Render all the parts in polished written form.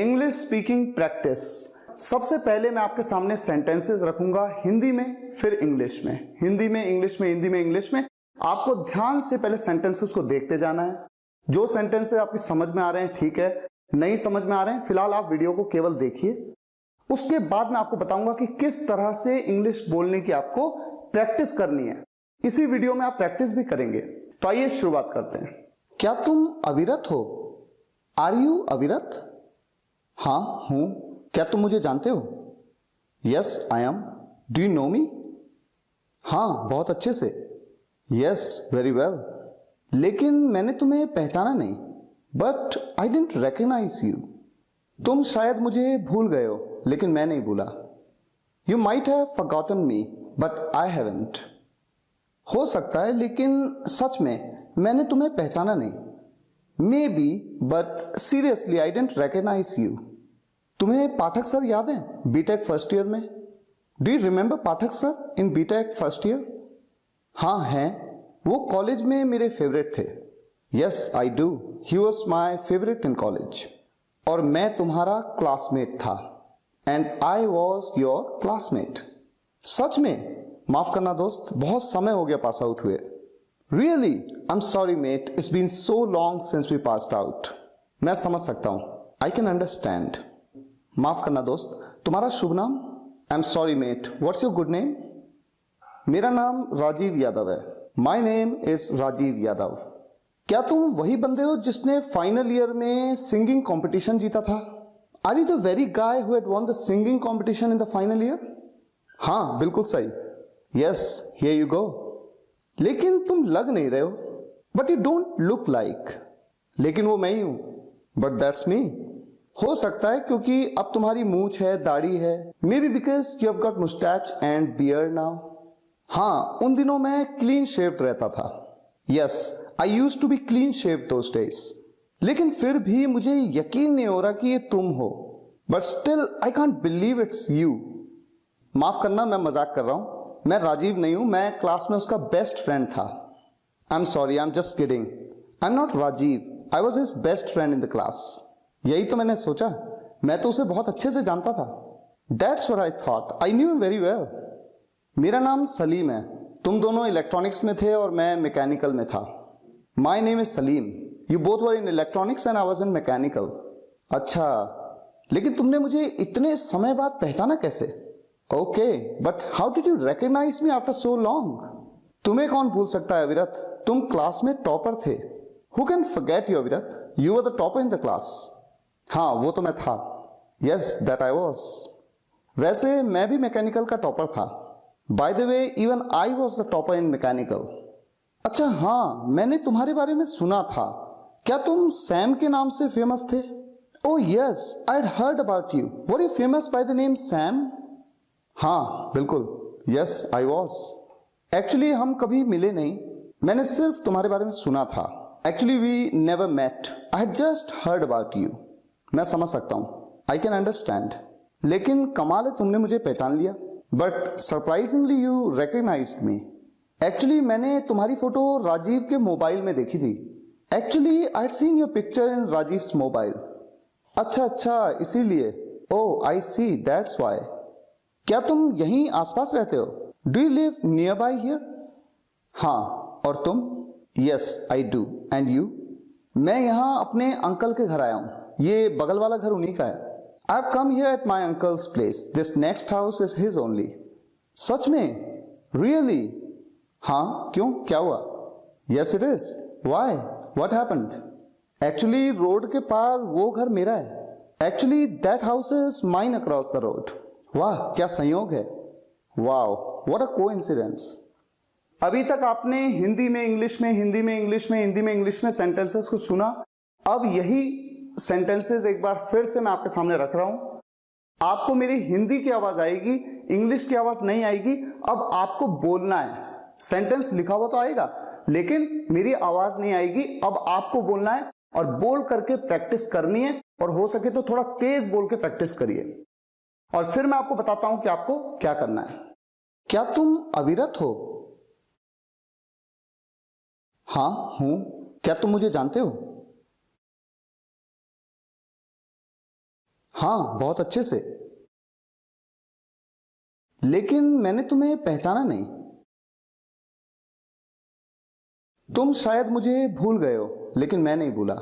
English speaking practice. सबसे पहले मैं आपके सामने सेंटेंसेस रखूंगा हिंदी में, फिर इंग्लिश में, हिंदी में इंग्लिश में, हिंदी में इंग्लिश में। आपको ध्यान से पहले सेंटेंसेस को देखते जाना है। जो सेंटेंसेस आपकी समझ में आ रहे हैं ठीक है, नहीं समझ में आ रहे हैं फिलहाल आप वीडियो को केवल देखिए। उसके बाद मैं आपको बताऊंगा कि किस तरह से इंग्लिश बोलने की आपको प्रैक्टिस करनी है। इसी वीडियो में आप प्रैक्टिस भी करेंगे। तो आइए शुरुआत करते हैं। क्या तुम अविरत हो? आर यू अविरत? हाँ हूं। क्या तुम मुझे जानते हो? Yes I am. Do you know me? हाँ बहुत अच्छे से। Yes very well. लेकिन मैंने तुम्हें पहचाना नहीं। But I didn't recognise you. तुम शायद मुझे भूल गए हो लेकिन मैं नहीं भूला। You might have forgotten me but I haven't. हो सकता है लेकिन सच में मैंने तुम्हें पहचाना नहीं। Maybe but seriously I didn't recognise you. तुम्हें पाठक सर याद है बीटेक फर्स्ट ईयर में? Do you remember Pathak sir in BTech first year? हाँ हैं। वो कॉलेज में मेरे फेवरेट थे। Yes I do. He was my favourite in college. और मैं तुम्हारा क्लासमेट था। And I was your classmate. सच में? माफ करना दोस्त, बहुत समय हो गया पास आउट हुए। Really? I am sorry mate, it's been so long since we passed out. मैं समझ सकता हूं। I can understand. माफ करना दोस्त, तुम्हारा शुभ नाम? I am sorry mate, what's your good name? मेरा नाम राजीव यादव है। My name is Rajiv Yadav. क्या तुम वही बंदे हो जिसने फाइनल ईयर में सिंगिंग कॉम्पिटिशन जीता था? Are you the very guy who had won the singing competition in the final year? हाँ बिल्कुल सही। Yes here you go. लेकिन तुम लग नहीं रहे हो। But you don't look like. लेकिन वो मैं ही हूं। But that's me. हो सकता है क्योंकि अब तुम्हारी मूंछ है, दाढ़ी है। Maybe because you have got moustache and beard now. हाँ उन दिनों मैं क्लीन शेव्ड रहता था। Yes I use to be clean shaved those days. लेकिन फिर भी मुझे यकीन नहीं हो रहा कि ये तुम हो। But still I can't believe it's you. माफ करना, मैं मजाक कर रहा हूं। मैं राजीव नहीं हूं, मैं क्लास में उसका बेस्ट फ्रेंड था। I am sorry, I am just kidding. I am not Rajiv, I was his best friend in the class. यही तो मैंने सोचा, मैं तो उसे बहुत अच्छे से जानता था। That's what I thought, I knew him very well. मेरा नाम सलीम है। तुम दोनों इलेक्ट्रॉनिक्स में थे और मैं मैकेनिकल में था। My name is Salim. You both were in electronics and I was in mechanical. अच्छा, लेकिन तुमने मुझे इतने समय बाद पहचाना कैसे? Okay, but how did you recognise me after so long? तुम्हें कौन भूल सकता है अविरत, तुम क्लास में टॉपर थे। हु कैन फॉरगेट यू अविरत, you were the topper in the class. हाँ वो तो मैं था। Yes that I was. वैसे मैं भी मैकेनिकल का टॉपर था। By the way even I was the topper in mechanical. अच्छा हाँ, मैंने तुम्हारे बारे में सुना था। क्या तुम सैम के नाम से फेमस थे? Oh yes, I had heard about you. Were you famous by the name Sam? हाँ बिल्कुल। Yes I was. एक्चुअली हम कभी मिले नहीं, मैंने सिर्फ तुम्हारे बारे में सुना था। Actually we never met, I had just heard about you. मैं समझ सकता हूं, आई कैन अंडरस्टैंड। लेकिन कमाल है तुमने मुझे पहचान लिया। But surprisingly you recognised me. Actually मैंने तुम्हारी फोटो राजीव के मोबाइल में देखी थी। Actually I had seen your picture in Rajeev's mobile. अच्छा इसीलिए। Oh I see, that's why. क्या तुम यहीं आसपास रहते हो? Do you live nearby here? हाँ, और तुम? Yes I do. And you? मैं यहाँ अपने अंकल के घर आया हूँ। ये बगल वाला घर उन्हीं का है। I have come here at my uncle's place. This next house is his only. सच में? रियली? हाँ क्यों, क्या हुआ? Yes it is. Why, what happened? Actually road के पार वो घर मेरा है। Actually that house is mine across the road. वाह क्या संयोग है। Wow what a coincidence. अभी तक आपने हिंदी में इंग्लिश में, हिंदी में इंग्लिश में, हिंदी में इंग्लिश में सेंटेंसेस को सुना। अब यही सेंटेंसेस एक बार फिर से मैं आपके सामने रख रहा हूं। आपको मेरी हिंदी की आवाज आएगी, इंग्लिश की आवाज नहीं आएगी। अब आपको बोलना है। सेंटेंस लिखा हुआ तो आएगा लेकिन मेरी आवाज नहीं आएगी। अब आपको बोलना है और बोल करके प्रैक्टिस करनी है। और हो सके तो थोड़ा तेज बोल के प्रैक्टिस करिए। और फिर मैं आपको बताता हूं कि आपको क्या करना है। क्या तुम अविरत हो? हाँ हूं। क्या तुम मुझे जानते हो? हाँ, बहुत अच्छे से। लेकिन मैंने तुम्हें पहचाना नहीं। तुम शायद मुझे भूल गए हो, लेकिन मैं नहीं भूला।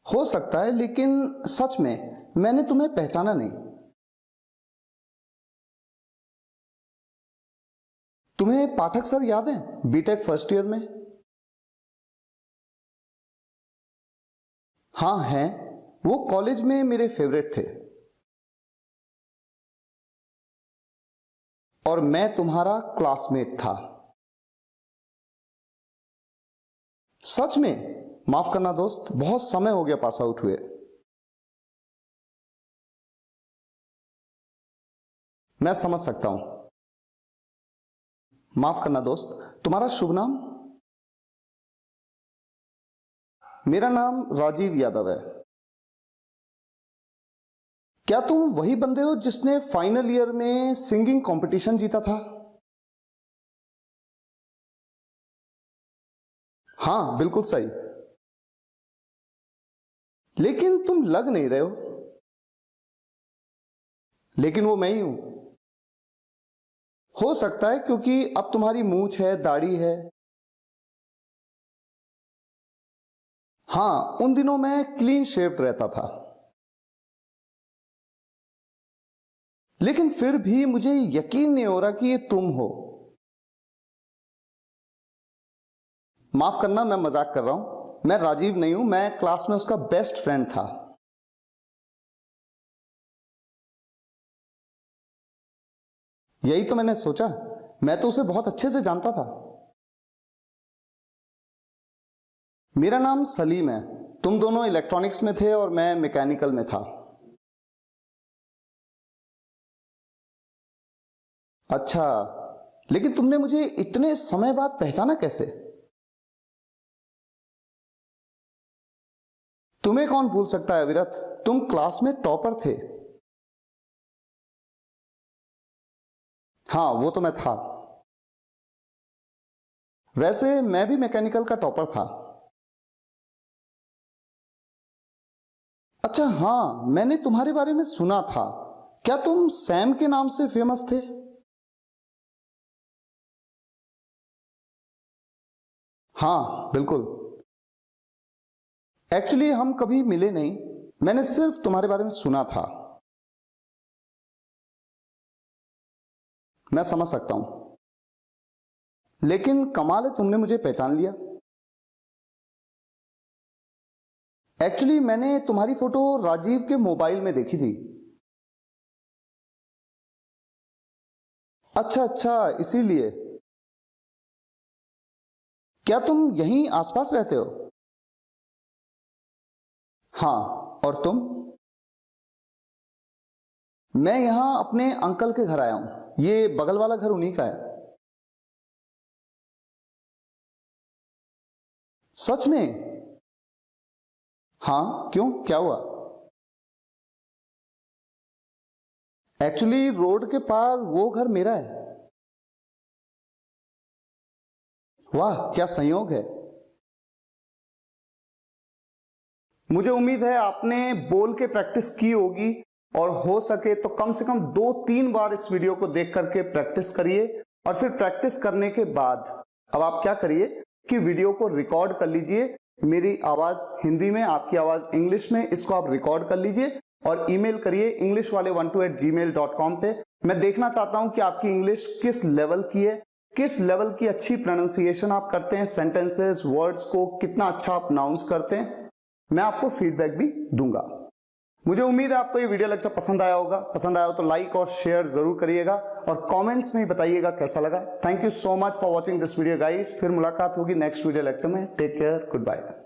हो सकता है, लेकिन सच में मैंने तुम्हें पहचाना नहीं। तुम्हें पाठक सर याद है, बीटेक फर्स्ट ईयर में? हाँ हैं, वो कॉलेज में मेरे फेवरेट थे। और मैं तुम्हारा क्लासमेट था। सच में? माफ करना दोस्त, बहुत समय हो गया पास आउट हुए। मैं समझ सकता हूं। माफ करना दोस्त, तुम्हारा शुभ नाम? मेरा नाम राजीव यादव है। क्या तुम वही बंदे हो जिसने फाइनल ईयर में सिंगिंग कंपटीशन जीता था? हाँ, बिल्कुल सही। लेकिन तुम लग नहीं रहे हो। लेकिन वो मैं ही हूं। हो सकता है क्योंकि अब तुम्हारी मूंछ है, दाढ़ी है। हाँ, उन दिनों मैं क्लीन शेव्ड रहता था। लेकिन फिर भी मुझे यकीन नहीं हो रहा कि ये तुम हो। माफ करना, मैं मजाक कर रहा हूं। मैं राजीव नहीं हूं, मैं क्लास में उसका बेस्ट फ्रेंड था। यही तो मैंने सोचा, मैं तो उसे बहुत अच्छे से जानता था। मेरा नाम सलीम है। तुम दोनों इलेक्ट्रॉनिक्स में थे और मैं मैकेनिकल में था। अच्छा, लेकिन तुमने मुझे इतने समय बाद पहचाना कैसे? तुम्हें कौन भूल सकता है अविरत, तुम क्लास में टॉपर थे। हाँ, वो तो मैं था। वैसे मैं भी मैकेनिकल का टॉपर था। अच्छा हाँ, मैंने तुम्हारे बारे में सुना था। क्या तुम सैम के नाम से फेमस थे? हाँ बिल्कुल। एक्चुअली हम कभी मिले नहीं, मैंने सिर्फ तुम्हारे बारे में सुना था। मैं समझ सकता हूं, लेकिन कमाल है तुमने मुझे पहचान लिया। एक्चुअली मैंने तुम्हारी फोटो राजीव के मोबाइल में देखी थी। अच्छा अच्छा, इसीलिए। क्या तुम यहीं आसपास रहते हो? हाँ, और तुम? मैं यहां अपने अंकल के घर आया हूं। ये बगल वाला घर उन्हीं का है। सच में? हाँ, क्यों, क्या हुआ? एक्चुअली रोड के पार वो घर मेरा है। वाह, क्या संयोग है। मुझे उम्मीद है आपने बोल के प्रैक्टिस की होगी, और हो सके तो कम से कम 2-3 बार इस वीडियो को देख करके प्रैक्टिस करिए। और फिर प्रैक्टिस करने के बाद अब आप क्या करिए कि वीडियो को रिकॉर्ड कर लीजिए। मेरी आवाज हिंदी में, आपकी आवाज इंग्लिश में, इसको आप रिकॉर्ड कर लीजिए और ईमेल करिए englishwale12@gmail.com पे। मैं देखना चाहता हूं कि आपकी इंग्लिश किस लेवल की है, किस लेवल की अच्छी प्रोनाउंसिएशन आप करते हैं, सेंटेंसेस, वर्ड्स को कितना अच्छा आप नाउंस करते हैं। मैं आपको फीडबैक भी दूंगा। मुझे उम्मीद है आपको ये वीडियो लेक्चर पसंद आया होगा। पसंद आया हो तो लाइक और शेयर जरूर करिएगा और कमेंट्स में ही बताइएगा कैसा लगा। Thank you so much for watching this video guys. फिर मुलाकात होगी नेक्स्ट वीडियो लेक्चर में। Take care, good bye.